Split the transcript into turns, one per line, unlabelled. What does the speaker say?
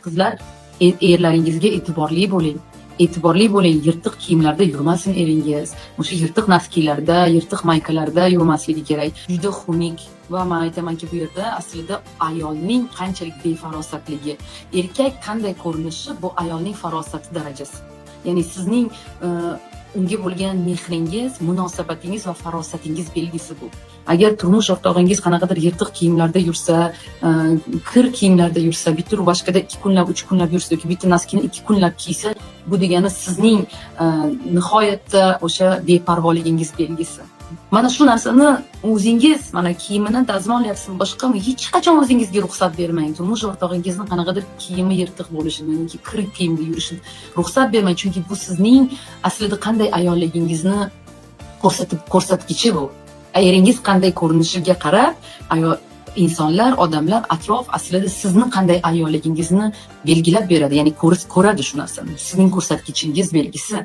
Qizlar, erlaringizga e'tiborli bo'ling. E'tiborli bo'ling, yirtiq kiyimlarda yurmasin eringiz. O'sha yirtiq noskinlarda, yirtiq maykalarda yurmasligi kerak. Juda xunuk va men aytamanki, bu yerda aslida ayolning qanchalik befarosatligi, erkak qanday ko'rinishi bu ayolning farosati darajasi. Ya'ni sizning unga bo'lgan mehringiz, munosabatingiz va farosatingiz belgisi bu. Agar turmush o'rtog'ingiz qanaqadir yirtiq kiyimlarda yursa, kir kiyimlarda yursa, bitta rubashkada 2 kunlab, 3 kunlab yursa yoki bitta noskini 2 kunlab kiysa, bu degani sizning nihoyatda o'sha beparvoligingiz belgisi. Mana shu narsani o'zingiz, mana kiyimini dazmollayapsizmi, boshqami, hech qachon o'zingizga ruxsat bermang. Turmush o'rtog'ingizni qanaqadir kiyimi yirtiq bo'lishini yoki kir kiyimda yurishini ruxsat bermang, chunki bu sizning aslida qanday ayolligingizni ko'rsatkichi bu. Eringiz qanday ko'rinishiga qarab, insonlar, odamlar, atrof aslida sizni qanday ayolligingizni belgilab beradi, ya'ni ko'radi shu narsani. Sizning ko'rsatkichingiz belgisi.